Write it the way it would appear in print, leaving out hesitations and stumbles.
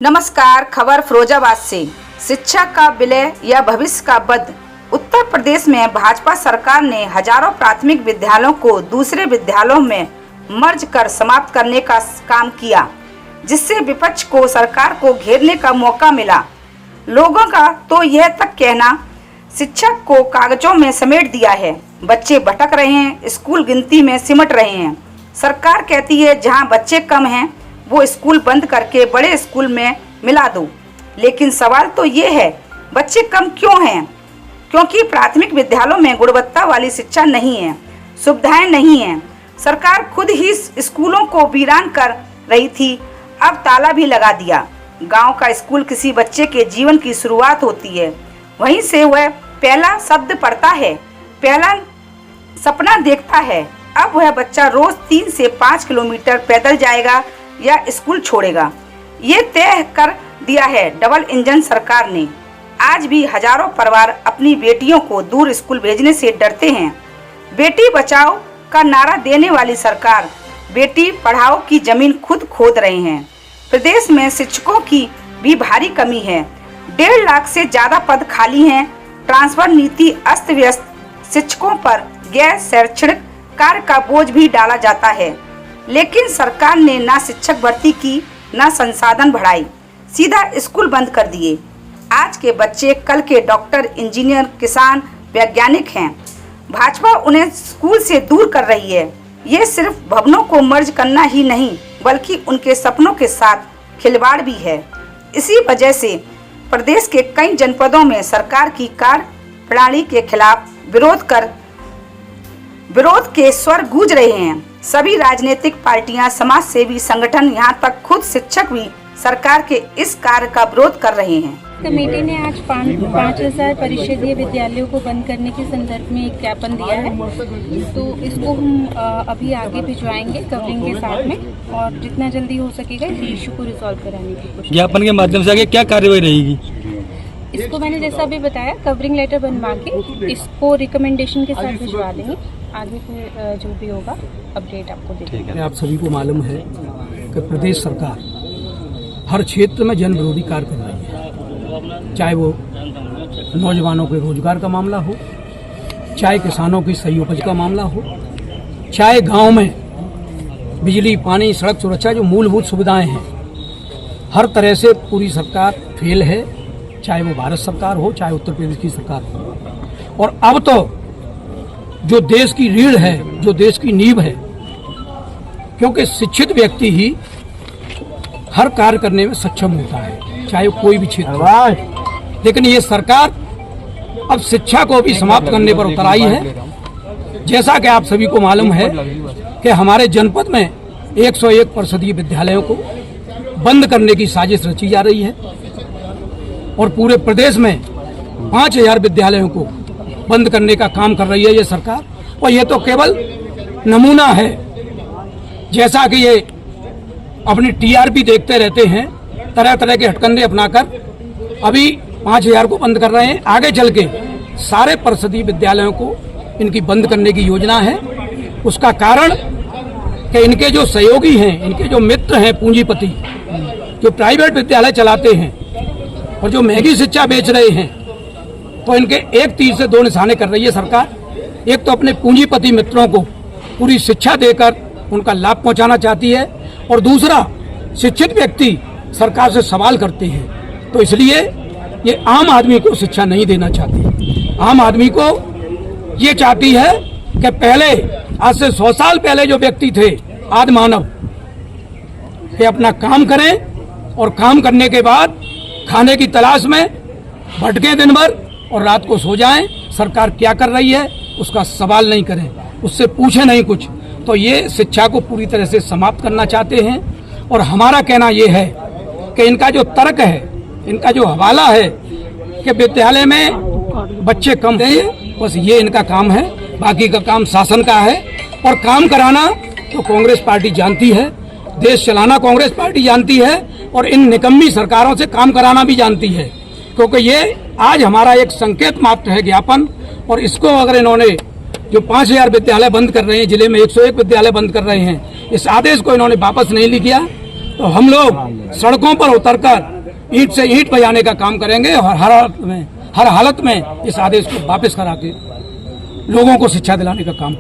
नमस्कार। खबर फिरोजाबाद से। शिक्षा का विलय या भविष्य का वध। उत्तर प्रदेश में भाजपा सरकार ने हजारों प्राथमिक विद्यालयों को दूसरे विद्यालयों में मर्ज कर समाप्त करने का काम किया, जिससे विपक्ष को सरकार को घेरने का मौका मिला। लोगों का तो यह तक कहना, शिक्षक को कागजों में समेट दिया है, बच्चे भटक रहे हैं, स्कूल गिनती में सिमट रहे हैं। सरकार कहती है जहां बच्चे कम हैं वो स्कूल बंद करके बड़े स्कूल में मिला दो। लेकिन सवाल तो ये है, बच्चे कम क्यों हैं? क्योंकि प्राथमिक विद्यालयों में गुणवत्ता वाली शिक्षा नहीं है, सुविधाएं नहीं हैं। सरकार खुद ही स्कूलों को वीरान कर रही थी, अब ताला भी लगा दिया। गांव का स्कूल किसी बच्चे के जीवन की शुरुआत होती है, वहीं से वह पहला शब्द पढ़ता है, पहला सपना देखता है। अब वह बच्चा रोज 3 से 5 किलोमीटर पैदल जाएगा या स्कूल छोड़ेगा, ये तय कर दिया है डबल इंजन सरकार ने। आज भी हजारों परिवार अपनी बेटियों को दूर स्कूल भेजने से डरते हैं। बेटी बचाओ का नारा देने वाली सरकार बेटी पढ़ाओ की जमीन खुद खोद रहे हैं। प्रदेश में शिक्षकों की भी भारी कमी है, 1.5 लाख से ज्यादा पद खाली हैं। ट्रांसफर नीति अस्त व्यस्त, शिक्षकों पर गैर शैक्षणिक कार्य का बोझ भी डाला जाता है। लेकिन सरकार ने ना शिक्षक भर्ती की, ना संसाधन बढ़ाई, सीधा स्कूल बंद कर दिए। आज के बच्चे कल के डॉक्टर, इंजीनियर, किसान, वैज्ञानिक हैं। भाजपा उन्हें स्कूल से दूर कर रही है। ये सिर्फ भवनों को मर्ज करना ही नहीं, बल्कि उनके सपनों के साथ खिलवाड़ भी है। इसी वजह से प्रदेश के कई जनपदों में सरकार की कार्यप्रणाली के खिलाफ विरोध के स्वर गूंज रहे हैं। सभी राजनीतिक पार्टियां, समाज सेवी संगठन, यहां तक खुद शिक्षक भी सरकार के इस कार्य का विरोध कर रहे हैं। कमेटी ने आज 5,000 परिषदीय विद्यालयों को बंद करने के संदर्भ में एक ज्ञापन दिया है, तो इसको हम अभी आगे भिजवाएंगे कवरिंग के साथ में, और जितना जल्दी हो सकेगा इस इशू को रिजॉल्व कराने की कोशिश। ज्ञापन के माध्यम से आगे क्या कार्रवाई रहेगी? इसको मैंने जैसा अभी बताया, कवरिंग लेटर बनवा के इसको रिकमेंडेशन के साथ भिजवा देंगे। आगे फिर जो भी होगा अपडेट आपको देंगे। आप सभी को मालूम है कि प्रदेश सरकार हर क्षेत्र में जन विरोधी कार्य कर रही है, चाहे वो नौजवानों के रोजगार का मामला हो, चाहे किसानों की सही उपज का मामला हो, चाहे गांव में बिजली, पानी, सड़क सुरक्षा जो मूलभूत सुविधाएं हैं, हर तरह से पूरी सरकार फेल है, चाहे वो भारत सरकार हो, चाहे उत्तर प्रदेश की सरकार हो। और अब तो जो देश की रीढ़ है, जो देश की नींव है, क्योंकि शिक्षित व्यक्ति ही हर कार्य करने में सक्षम होता है, चाहे कोई भी क्षेत्र हो। लेकिन ये सरकार अब शिक्षा को भी समाप्त करने पर उतर आई है। जैसा कि आप सभी को मालूम है कि हमारे जनपद में 101 परिषदीय विद्यालयों को बंद करने की साजिश रची जा रही है, और पूरे प्रदेश में 5,000 विद्यालयों को बंद करने का काम कर रही है ये सरकार। और ये तो केवल नमूना है, जैसा कि ये अपनी टीआरपी देखते रहते हैं, तरह तरह के हथकंडे अपनाकर अभी 5,000 को बंद कर रहे हैं। आगे चल के सारे परिषदीय विद्यालयों को इनकी बंद करने की योजना है। उसका कारण कि इनके जो सहयोगी हैं, इनके जो मित्र हैं, पूंजीपति जो प्राइवेट विद्यालय चलाते हैं और जो महंगी शिक्षा बेच रहे हैं, तो इनके एक तीर से 2 निशाने कर रही है सरकार। एक तो अपने पूंजीपति मित्रों को पूरी शिक्षा देकर उनका लाभ पहुंचाना चाहती है, और दूसरा शिक्षित व्यक्ति सरकार से सवाल करते हैं, तो इसलिए ये आम आदमी को शिक्षा नहीं देना चाहती। आम आदमी को ये चाहती है कि पहले, आज से 100 साल पहले जो व्यक्ति थे, आदि मानव, ये अपना काम करें और काम करने के बाद खाने की तलाश में भटके दिन भर और रात को सो जाएं। सरकार क्या कर रही है उसका सवाल नहीं करें, उससे पूछे नहीं कुछ। तो ये शिक्षा को पूरी तरह से समाप्त करना चाहते हैं। और हमारा कहना ये है कि इनका जो तर्क है, इनका जो हवाला है कि विद्यालय में बच्चे कम हैं, बस ये इनका काम है, बाकी का काम शासन का है। और काम कराना तो कांग्रेस पार्टी जानती है, देश चलाना कांग्रेस पार्टी जानती है, और इन निकम्मी सरकारों से काम कराना भी जानती है। क्योंकि ये आज हमारा एक संकेत मात्र है ज्ञापन, और इसको अगर इन्होंने जो 5,000 विद्यालय बंद कर रहे हैं, जिले में 101 विद्यालय बंद कर रहे हैं, इस आदेश को इन्होंने वापस नहीं लिया तो हम लोग सड़कों पर उतरकर ईंट से ईंट बजाने का काम करेंगे और हर हालत में इस आदेश को वापस करा के लोगों को शिक्षा दिलाने का काम करेंगे।